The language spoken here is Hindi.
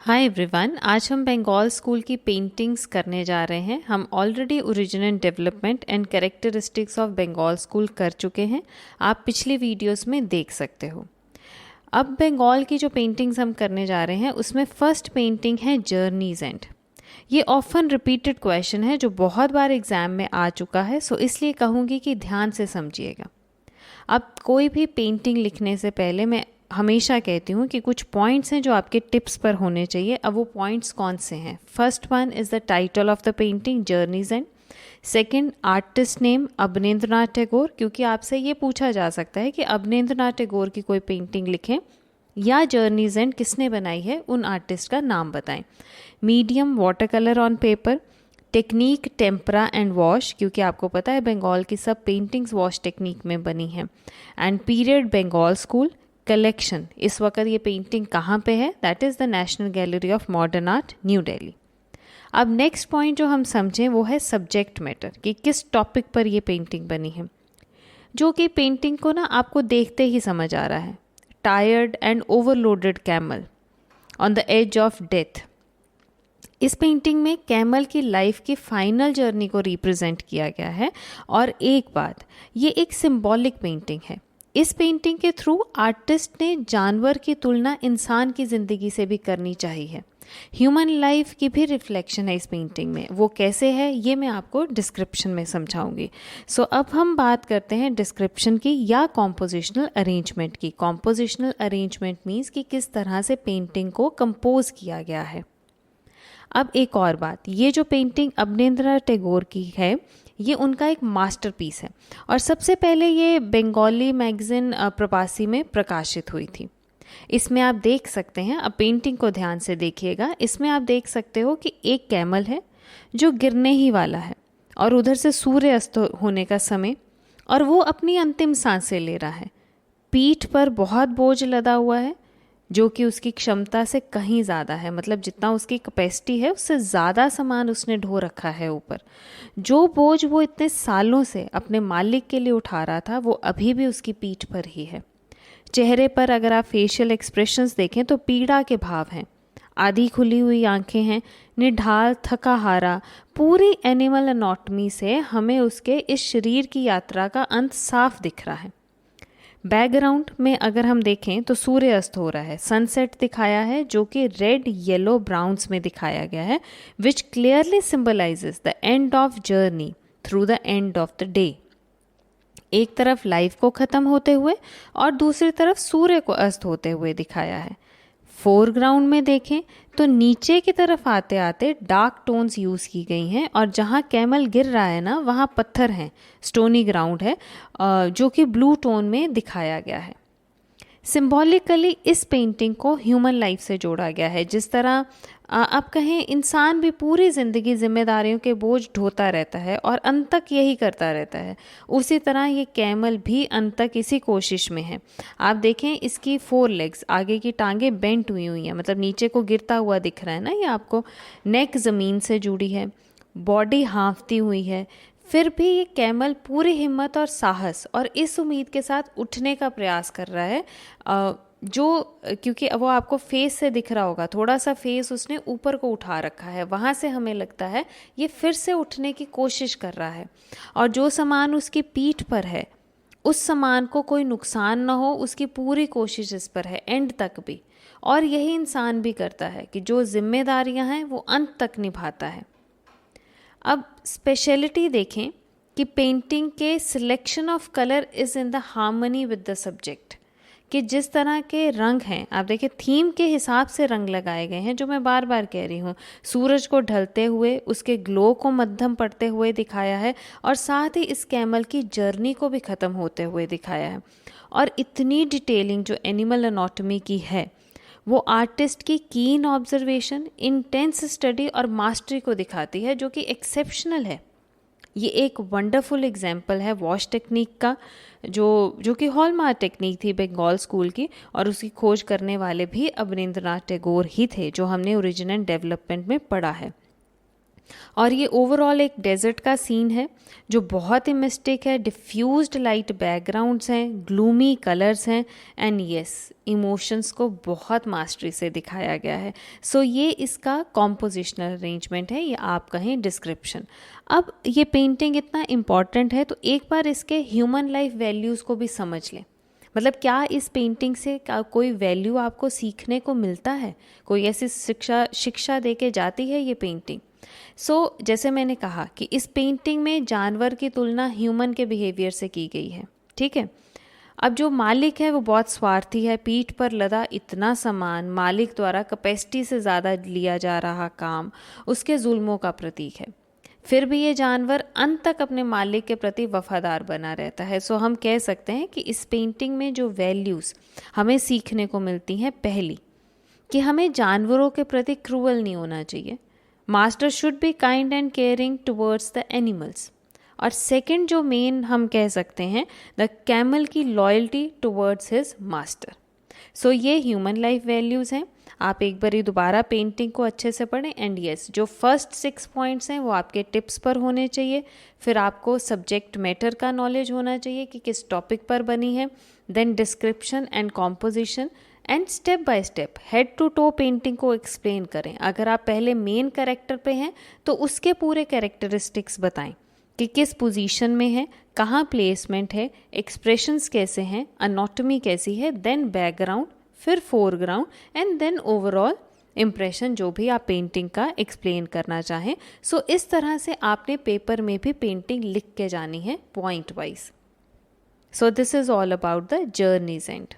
हाय एवरीवन, आज हम बंगाल स्कूल की पेंटिंग्स करने जा रहे हैं। हम already origin and development and characteristics of Bengal school कर चुके हैं। आप पिछली वीडियोस में देख सकते हो। अब बंगाल की जो पेंटिंग्स हम करने जा रहे हैं उसमें फर्स्ट पेंटिंग है जर्नीज एंड। ये ऑफन रिपीटेड क्वेश्चन है जो बहुत बार एग्जाम में आ चुका है, सो इसलिए कहूँगी कि ध्यान से समझिएगा। अब कोई भी पेंटिंग लिखने से पहले मैं हमेशा कहती हूँ कि कुछ पॉइंट्स हैं जो आपके टिप्स पर होने चाहिए। अब वो पॉइंट्स कौन से हैं? First one is the title of the painting journeys and. Second, artist name Abanindranath Tagore, क्योंकि आपसे ये पूछा जा सकता है कि अवनींद्रनाथ टैगोर की कोई पेंटिंग लिखें या जर्नीज एंड किसने बनाई है, उन आर्टिस्ट का नाम बताएं। Medium water colour on paper. Technique tempera and wash, क्योंकि आपको पता है बंगाल की सब पेंटिंग्स वॉश टेक्निक में बनी हैं। And period Bengal school. Collection, इस वक्त ये पेंटिंग कहाँ पे है? That is the national gallery of modern art, new Delhi. अब नेक्स्ट पॉइंट जो हम समझें वो है सब्जेक्ट मैटर, कि किस टॉपिक पर ये पेंटिंग बनी है, जो कि पेंटिंग को ना आपको देखते ही समझ आ रहा है। Tired and overloaded camel on the edge of death. इस पेंटिंग में कैमल की लाइफ की फाइनल जर्नी को रिप्रेजेंट किया गया है। और एक बात, ये एक सिंबॉलिक पेंटिंग है। इस पेंटिंग के थ्रू आर्टिस्ट ने जानवर की तुलना इंसान की ज़िंदगी से भी करनी चाहिए। ह्यूमन लाइफ की भी रिफ्लेक्शन है इस पेंटिंग में। वो कैसे है ये मैं आपको डिस्क्रिप्शन में समझाऊंगी। सो अब हम बात करते हैं डिस्क्रिप्शन की या कॉम्पोजिशनल अरेंजमेंट की। कॉम्पोजिशनल अरेंजमेंट मीन्स कि किस तरह से पेंटिंग को कंपोज किया गया है। अब एक और बात, ये जो पेंटिंग अवनींद्रनाथ टैगोर की है ये उनका एक मास्टरपीस है और सबसे पहले ये बंगाली मैगज़ीन प्रवासी में प्रकाशित हुई थी। इसमें आप देख सकते हैं, अब पेंटिंग को ध्यान से देखिएगा, इसमें आप देख सकते हो कि एक कैमल है जो गिरने ही वाला है और उधर से सूर्य अस्त होने का समय, और वो अपनी अंतिम सांसें ले रहा है। पीठ पर बहुत बोझ लदा हुआ है जो कि उसकी क्षमता से कहीं ज़्यादा है, मतलब जितना उसकी कैपेसिटी है उससे ज़्यादा सामान उसने ढो रखा है ऊपर। जो बोझ वो इतने सालों से अपने मालिक के लिए उठा रहा था वो अभी भी उसकी पीठ पर ही है। चेहरे पर अगर आप फेशियल एक्सप्रेशंस देखें तो पीड़ा के भाव हैं। आधी खुली हुई आंखें हैं, निढाल थका हारा। पूरी एनिमल एनाटॉमी से हमें उसके इस शरीर की यात्रा का अंत साफ दिख रहा है। बैकग्राउंड में अगर हम देखें तो सूर्य अस्त हो रहा है, सनसेट दिखाया है जो कि रेड येलो ब्राउन्स में दिखाया गया है, विच clearly symbolizes the end of journey through the end of the day. एक तरफ लाइफ को ख़त्म होते हुए और दूसरी तरफ सूर्य को अस्त होते हुए दिखाया है। फोरग्राउंड में देखें तो नीचे की तरफ आते आते डार्क टोन्स यूज़ की गई हैं और जहाँ कैमल गिर रहा है ना वहाँ पत्थर हैं, स्टोनी ग्राउंड है जो कि ब्लू टोन में दिखाया गया है। सिंबॉलिकली इस पेंटिंग को ह्यूमन लाइफ से जोड़ा गया है। जिस तरह आप कहें इंसान भी पूरी ज़िंदगी जिम्मेदारियों के बोझ ढोता रहता है और अंत तक यही करता रहता है, उसी तरह ये कैमल भी अंत तक इसी कोशिश में है। आप देखें इसकी 4 लेग्स, आगे की टांगें बेंट हुई हैं, मतलब नीचे को गिरता हुआ दिख रहा है ना ये आपको। नेक ज़मीन से जुड़ी है, बॉडी हाँफती हुई है, फिर भी ये कैमल पूरी हिम्मत और साहस और इस उम्मीद के साथ उठने का प्रयास कर रहा है जो, क्योंकि वो आपको फेस से दिख रहा होगा, थोड़ा सा फेस उसने ऊपर को उठा रखा है, वहाँ से हमें लगता है ये फिर से उठने की कोशिश कर रहा है। और जो सामान उसकी पीठ पर है उस सामान को कोई नुकसान ना हो, उसकी पूरी कोशिश इस पर है एंड तक भी। और यही इंसान भी करता है कि जो जिम्मेदारियाँ हैं वो अंत तक निभाता है। अब स्पेशलिटी देखें कि पेंटिंग के selection of colour is in the harmony with the subject, कि जिस तरह के रंग हैं आप देखिए थीम के हिसाब से रंग लगाए गए हैं, जो मैं बार बार कह रही हूँ। सूरज को ढलते हुए उसके ग्लो को मध्यम पड़ते हुए दिखाया है और साथ ही इस कैमल की जर्नी को भी ख़त्म होते हुए दिखाया है। और इतनी डिटेलिंग जो एनिमल एनाटॉमी की है वो आर्टिस्ट की कीन ऑब्जर्वेशन, इंटेंस स्टडी और मास्टरी को दिखाती है, जो कि एक्सेप्शनल है। ये एक वंडरफुल एग्जाम्पल है वॉश टेक्निक का, जो कि हॉलमार्क टेक्निक थी बंगाल स्कूल की, और उसकी खोज करने वाले भी अवनींद्रनाथ टैगोर ही थे, जो हमने ओरिजिन एंड डेवलपमेंट में पढ़ा है। और ये ओवरऑल एक डेजर्ट का सीन है जो बहुत ही मिस्टिक है। डिफ्यूज्ड लाइट बैकग्राउंड्स हैं, ग्लूमी कलर्स हैं, एंड यस इमोशंस को बहुत मास्टरी से दिखाया गया है। सो ये इसका कॉम्पोजिशनल अरेंजमेंट है, या आप कहें डिस्क्रिप्शन। अब ये पेंटिंग इतना इम्पॉर्टेंट है तो एक बार इसके ह्यूमन लाइफ वैल्यूज़ को भी समझ लें। मतलब क्या इस पेंटिंग से कोई वैल्यू आपको सीखने को मिलता है, कोई ऐसी शिक्षा दे के जाती है ये पेंटिंग। जैसे मैंने कहा कि इस पेंटिंग में जानवर की तुलना ह्यूमन के बिहेवियर से की गई है, ठीक है। अब जो मालिक है वो बहुत स्वार्थी है, पीठ पर लदा इतना सामान, मालिक द्वारा कैपेसिटी से ज़्यादा लिया जा रहा काम उसके जुल्मों का प्रतीक है। फिर भी ये जानवर अंत तक अपने मालिक के प्रति वफादार बना रहता है। हम कह सकते हैं कि इस पेंटिंग में जो वैल्यूज़ हमें सीखने को मिलती हैं, पहली कि हमें जानवरों के प्रति क्रूअल नहीं होना चाहिए, master should be kind and caring towards the animals. और सेकंड जो मेन हम कह सकते हैं, द कैमल की लॉयल्टी टुवर्ड्स हिज मास्टर। ये ह्यूमन लाइफ वैल्यूज़ हैं। आप एक बारी दोबारा पेंटिंग को अच्छे से पढ़ें, एंड यस जो फर्स्ट 6 पॉइंट्स हैं वो आपके टिप्स पर होने चाहिए। फिर आपको सब्जेक्ट मैटर का नॉलेज होना चाहिए कि किस टॉपिक पर बनी है, then description and composition, and step by step head to toe painting को एक्सप्लेन करें। अगर आप पहले मेन कैरेक्टर पे हैं तो उसके पूरे कैरेक्टरिस्टिक्स बताएं कि किस पोजीशन में है, कहाँ प्लेसमेंट है, एक्सप्रेशंस कैसे हैं, अनॉटमी कैसी है, देन बैकग्राउंड, फिर foreground, and then overall impression जो भी आप पेंटिंग का एक्सप्लेन करना चाहें। इस तरह से आपने पेपर में भी पेंटिंग लिख के जानी है point wise. This is all about the journeys and.